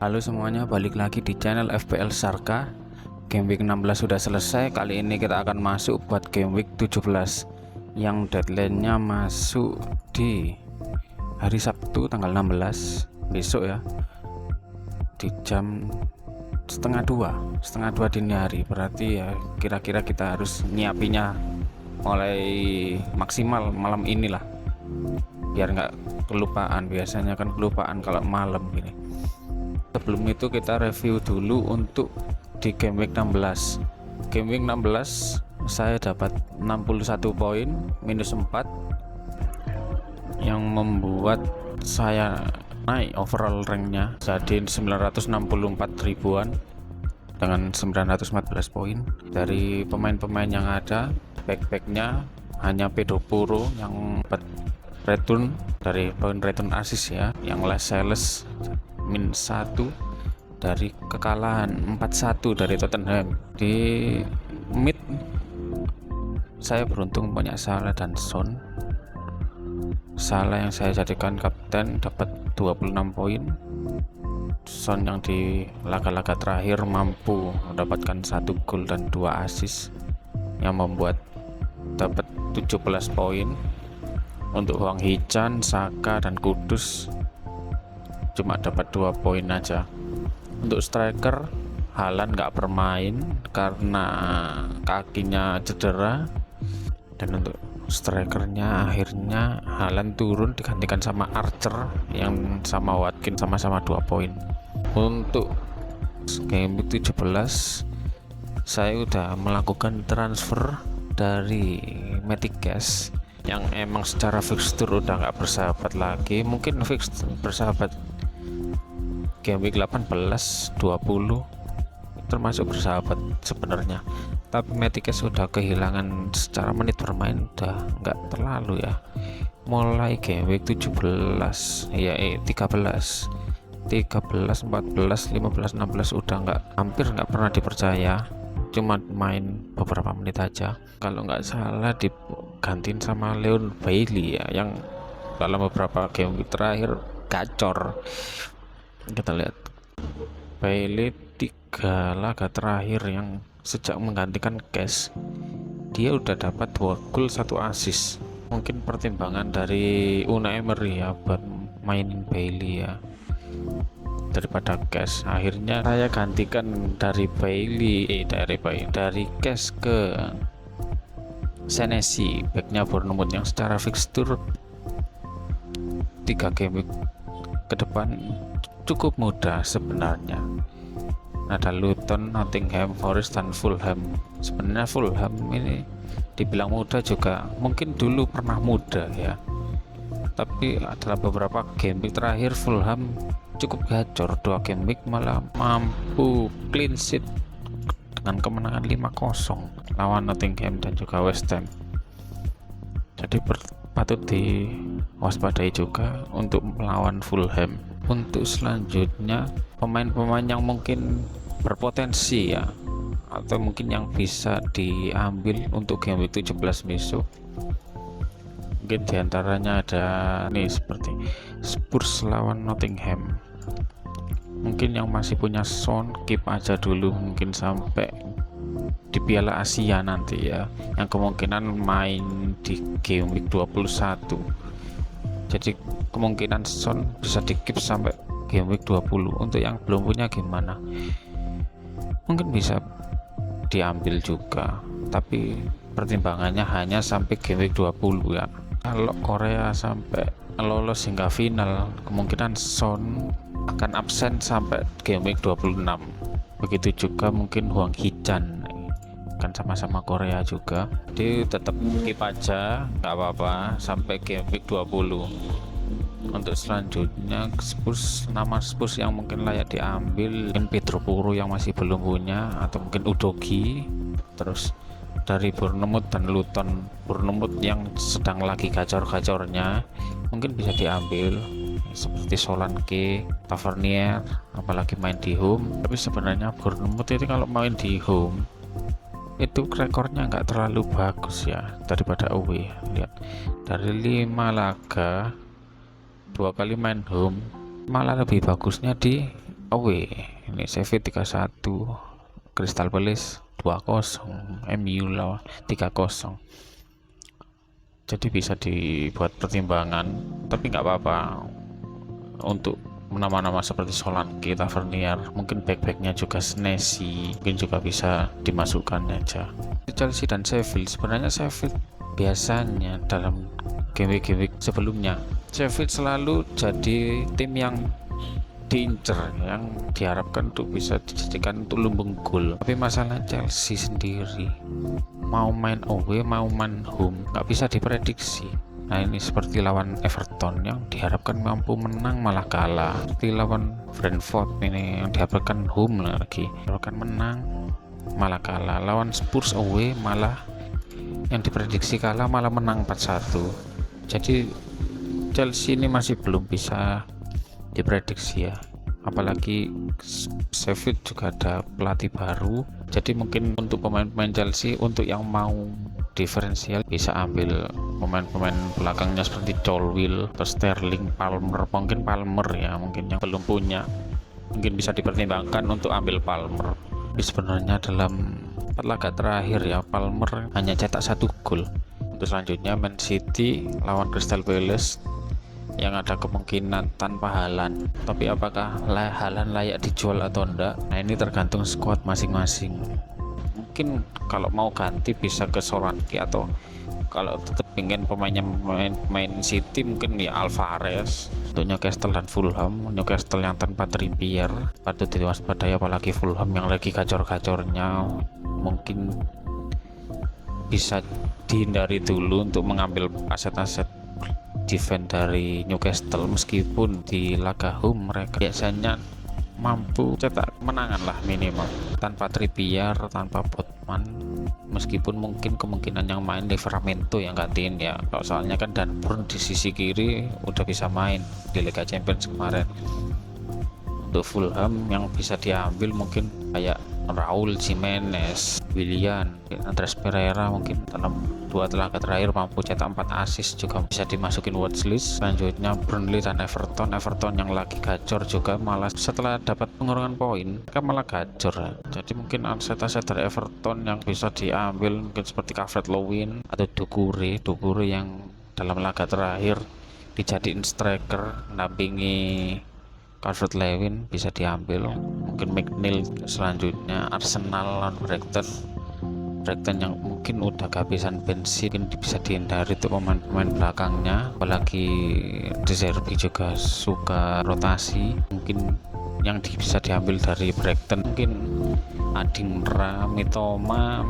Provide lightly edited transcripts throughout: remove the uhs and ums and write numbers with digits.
Halo semuanya, balik lagi di channel FPL Sarka. Game week 16 sudah selesai. Kali ini kita akan masuk buat game week 17 yang deadline-nya masuk di hari Sabtu tanggal 16 besok ya, di jam setengah dua dini hari. Berarti ya kira-kira kita harus nyiapinya mulai maksimal malam inilah, biar nggak kelupaan. Biasanya kan kelupaan kalau malam gini. Sebelum itu kita review dulu untuk di game week 16. Game week 16 saya dapat 61 poin minus 4 yang membuat saya naik overall ranknya jadi 964 ribuan dengan 914 poin. Dari pemain-pemain yang ada, backnya hanya Pedro Puro yang dapat return dari poin return assist ya, yang last sales min 1 dari kekalahan 4-1 dari Tottenham. Di mid saya beruntung punya Salah dan Son. Salah yang saya jadikan kapten dapat 26 poin. Son yang di laga-laga terakhir mampu mendapatkan 1 gol dan 2 assist yang membuat dapat 17 poin. Untuk Hwang Hee-chan, Saka dan Kudus cuma dapat 2 poin aja. Untuk striker, Haaland nggak bermain karena kakinya cedera, dan untuk strikernya akhirnya Haaland turun digantikan sama Archer yang sama Watkins sama-sama 2 poin. Untuk game 17 saya udah melakukan transfer dari Matic Cash yang emang secara fixture udah nggak bersahabat lagi. Mungkin fixture bersahabat game week 18, 20 termasuk bersahabat sebenarnya, tapi Metikes sudah kehilangan secara menit bermain, udah nggak terlalu ya. Mulai game week 17 ya 13, 14, 15, 16 udah hampir nggak pernah dipercaya, cuma main beberapa menit aja. Kalau nggak salah digantiin sama Leon Bailey ya, yang dalam beberapa game week terakhir gacor. Kita lihat Bailey 3 laga terakhir yang sejak menggantikan Cash, dia udah dapat 2 gol 1 assist. Mungkin pertimbangan dari Unai Emery ya buat mainin Bailey ya daripada Cash. Akhirnya saya gantikan dari Cash ke Senesi, backnya Bournemouth yang secara fixture 3 game ke depan cukup mudah sebenarnya. Ada Luton, Nottingham Forest dan Fulham. Sebenarnya Fulham ini dibilang mudah juga mungkin dulu pernah mudah ya, tapi adalah beberapa game week terakhir Fulham cukup gacor. 2 game week malah mampu clean sheet dengan kemenangan 5-0 lawan Nottingham dan juga West Ham. Jadi patut diwaspadai juga untuk melawan Fulham. Untuk selanjutnya pemain-pemain yang mungkin berpotensi ya, atau mungkin yang bisa diambil untuk game week 17 besok, mungkin diantaranya ada nih seperti Spurs lawan Nottingham. Mungkin yang masih punya Son keep aja dulu, mungkin sampai di Piala Asia nanti ya, yang kemungkinan main di game week 21. Jadi kemungkinan Son bisa di keep sampai game week 20. Untuk yang belum punya gimana? Mungkin bisa diambil juga, tapi pertimbangannya hanya sampai game week 20 ya. Kalau Korea sampai lolos hingga final, kemungkinan Son akan absen sampai game week 26. Begitu juga mungkin Hwang Hee-chan, kan sama-sama Korea juga. Dia tetap keep aja, nggak apa-apa sampai game week 20. Untuk selanjutnya nama Spurs yang mungkin layak diambil, mungkin Pedro Puro yang masih belum punya, atau mungkin Udogi. Terus dari Bournemouth dan Luton, Bournemouth yang sedang lagi gacor-gacornya mungkin bisa diambil, seperti Solanke, Tavernier, apalagi main di home. Tapi sebenarnya Bournemouth itu kalau main di home itu rekornya nggak terlalu bagus ya daripada away. Lihat, dari 5 laga 2 kali main home, malah lebih bagusnya di away. Ini Sheffield 3-1, Crystal Palace 2-0, MU lawan 3-0. Jadi bisa dibuat pertimbangan, tapi nggak apa-apa untuk nama-nama seperti Solanke, Tavernier, mungkin back-backnya juga Senesi, mungkin juga bisa dimasukkan aja. Chelsea dan Sheffield, sebenarnya Sheffield biasanya dalam game-game sebelumnya, Sheffield selalu jadi tim yang diincer, yang diharapkan untuk bisa dijadikan untuk lumbung gol. Tapi masalah Chelsea sendiri, mau main away mau main home nggak bisa diprediksi. Nah ini seperti lawan Everton yang diharapkan mampu menang malah kalah, seperti lawan Brentford ini yang diharapkan home lagi diharapkan menang malah kalah, lawan Spurs away malah yang diprediksi kalah malah menang 4-1. Jadi Chelsea ini masih belum bisa diprediksi ya, apalagi Sheffield juga ada pelatih baru. Jadi mungkin untuk pemain-pemain Chelsea, untuk yang mau diferensial bisa ambil pemain-pemain belakangnya seperti Colwill atau Sterling, Palmer, mungkin Palmer ya, mungkin yang belum punya, mungkin bisa dipertimbangkan untuk ambil Palmer. Tapi sebenarnya dalam 4 laga terakhir ya, Palmer hanya cetak 1 gol. Untuk selanjutnya Man City lawan Crystal Palace yang ada kemungkinan tanpa Haaland, tapi apakah Haaland layak dijual atau enggak, nah ini tergantung squad masing-masing. Mungkin kalau mau ganti bisa ke Solanke, atau kalau tetap ingin pemainnya main City mungkin ya Alvarez. Untuk Newcastle dan Fulham, Newcastle yang tanpa Trippier patut diwaspadai, apalagi Fulham yang lagi gacor-gacornya, mungkin bisa dihindari dulu untuk mengambil aset-aset defense dari Newcastle. Meskipun di laga home mereka biasanya mampu cetak menangan lah minimal, tanpa Trippier, tanpa Botman, meskipun mungkin kemungkinan yang main Livramento yang gantiin ya, soalnya kan Dan Burn di sisi kiri udah bisa main di Liga Champions kemarin. Untuk Fulham yang bisa diambil mungkin kayak Raul Jimenez, Willian, Andres Pereira, mungkin dalam 2 laga terakhir mampu cetak 4 assist, juga bisa dimasukin watchlist. Selanjutnya Burnley dan Everton yang lagi gacor juga, malah setelah dapat pengurangan poin mereka malah gacor. Jadi mungkin aset-aset dari Everton yang bisa diambil mungkin seperti Calvert-Lewin atau Doucouré yang dalam laga terakhir dijadiin striker nampingi Calvert-Lewin, bisa diambil. Mungkin McNeil. Selanjutnya Arsenal lawan Brighton yang mungkin udah kehabisan bensin, mungkin bisa dihindari tuh pemain-pemain belakangnya, apalagi De Zerbi juga suka rotasi. Mungkin yang bisa diambil dari Brighton mungkin Adingra, Mitoma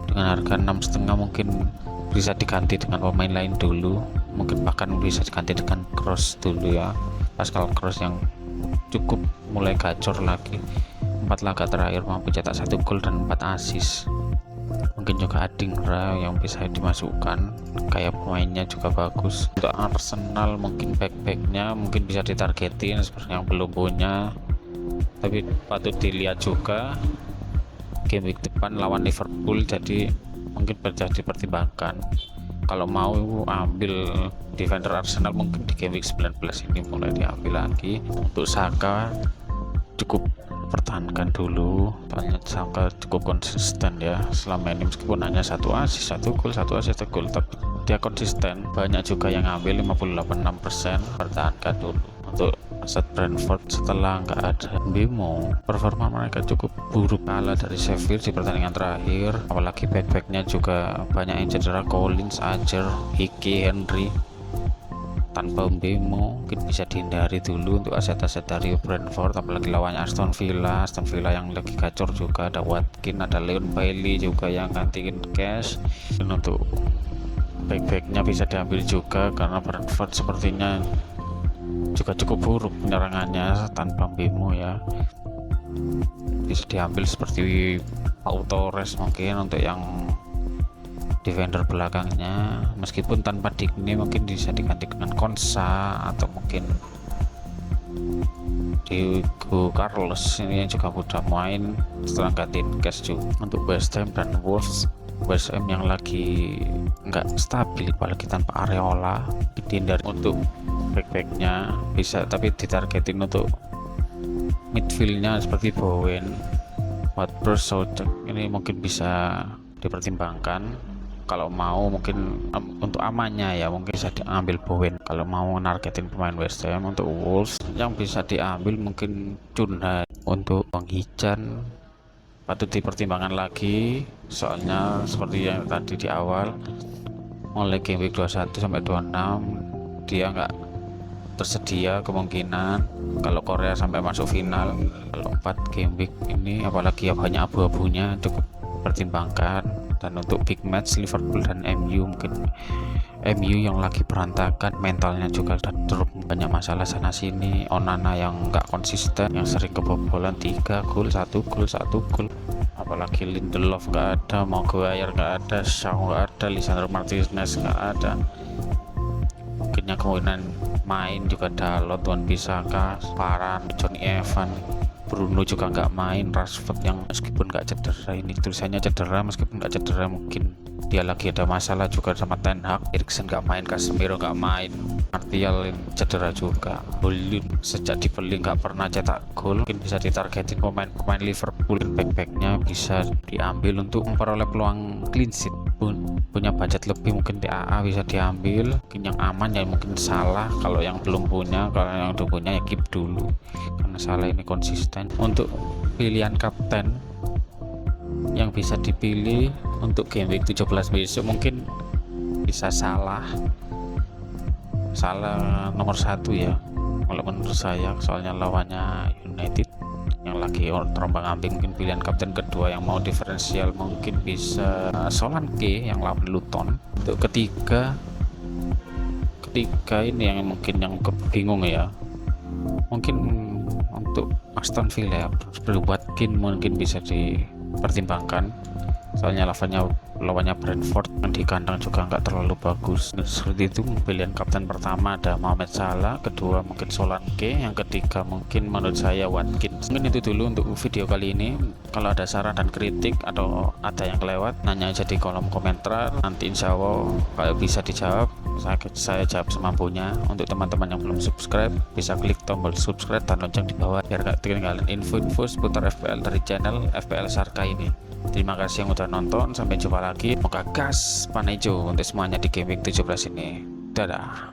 dengan harga 6,5 mungkin bisa diganti dengan pemain lain dulu, mungkin bahkan bisa diganti dengan Cross dulu ya, Pascal Cross yang cukup mulai gacor lagi. 4 laga terakhir mampu cetak 1 gol dan 4 assist. Mungkin juga Adingra yang bisa dimasukkan, kayak pemainnya juga bagus. Untuk Arsenal mungkin back-backnya mungkin bisa ditargetin seperti yang belum punya, tapi patut dilihat juga game week depan lawan Liverpool, jadi mungkin bisa dipertimbangkan. Kalau mau ambil defender Arsenal mungkin di game week 19 ini mulai diambil lagi. Untuk Saka cukup pertahankan dulu, soalnya Saka cukup konsisten ya selama ini, meskipun hanya 1 assist 1 gol, tapi dia konsisten. Banyak juga yang ambil 58,6%, pertahankan dulu. Untuk aset Brentford setelah nggak ada Mbemo, performa mereka cukup buruk, kalah dari Sheffield di pertandingan terakhir, apalagi back-backnya juga banyak yang cedera, Collins, Ajer, Hickey, Henry. Tanpa Mbemo mungkin bisa dihindari dulu untuk aset-aset dari Brentford, apalagi lawannya Aston Villa yang lagi gacor juga, ada Watkins, ada Leon Bailey juga yang gantiin cash. Dan untuk back-backnya bisa diambil juga karena Brentford sepertinya juga cukup buruk penyerangannya tanpa Mbemo ya. Bisa diambil seperti Pau Torres mungkin untuk yang defender belakangnya, meskipun tanpa Digne mungkin bisa diganti dengan Konsa atau mungkin Diego Carlos ini yang juga udah main setelah gantiin cash juga. Untuk West Ham dan Wolves, West Ham yang lagi nggak stabil apalagi tanpa Areola, dihindari. Untuk back-backnya bisa, tapi ditargetin untuk midfieldnya seperti Bowen, Watford, Soucek ini mungkin bisa dipertimbangkan. Kalau mau mungkin untuk amannya ya mungkin bisa diambil Bowen. Kalau mau nargetin pemain West Ham. Untuk Wolves yang bisa diambil mungkin Cunha. Untuk Bang Hichan patut dipertimbangkan lagi, soalnya seperti yang tadi di awal, mulai game week 21 sampai 26 dia nggak tersedia kemungkinan kalau Korea sampai masuk final. Kalau 4 game week ini apalagi ya banyak abu-abunya, cukup pertimbangkan. Dan untuk big match Liverpool dan MU, mungkin MU yang lagi berantakan mentalnya juga, dan terus banyak masalah sana sini. Onana yang nggak konsisten, yang sering kebobolan 3 gol 1 gol 1 gol, apalagi Lindelof nggak ada, Maguire nggak ada, Shaw nggak ada, Lisandro Martinez nggak ada. Mungkinnya kemungkinan main juga Dalot, Wan Bissaka, Varane, Johnny Evans, Bruno juga nggak main, Rashford yang meskipun nggak cedera, ini tulisannya cedera, meskipun nggak cedera mungkin dia lagi ada masalah juga sama Ten Hag. Eriksen nggak main, Casemiro nggak main, Martial cedera juga. Hollywood sejak dibeli nggak pernah cetak gol, mungkin bisa ditargetin pemain-pemain Liverpool. Back-backnya bisa diambil untuk memperoleh peluang clean sheet. Punya budget lebih mungkin TAA bisa diambil. Mungkin yang aman ya mungkin Salah, kalau yang belum punya. Kalau yang udah punya ya keep dulu karena Salah ini konsisten. Untuk pilihan kapten yang bisa dipilih untuk game week 17 besok mungkin bisa Salah nomor 1 ya kalau menurut saya, soalnya lawannya United yang lagi terombang ambing. Mungkin pilihan kapten kedua yang mau diferensial mungkin bisa Solanke yang lawan Luton. Untuk ketiga ini yang mungkin yang kebingung ya, mungkin untuk Aston Villa Watkins mungkin bisa dipertimbangkan, soalnya lawannya Brentford yang di kandang juga nggak terlalu bagus. Seperti itu pilihan kapten pertama ada Mohamed Salah, kedua mungkin Solanke, yang ketiga mungkin menurut saya Watkins. Mungkin itu dulu untuk video kali ini. Kalau ada saran dan kritik atau ada yang kelewat, nanya aja di kolom komentar, nanti insya Allah kalau bisa dijawab saya jawab semampunya. Untuk teman-teman yang belum subscribe bisa klik tombol subscribe dan lonceng di bawah biar gak ketinggalan info-info seputar FPL dari channel FPL Sarka ini. Terima kasih yang udah nonton, sampai jumpa lagi. Semoga gas Panejo untuk semuanya di game week 17 ini. Dadah.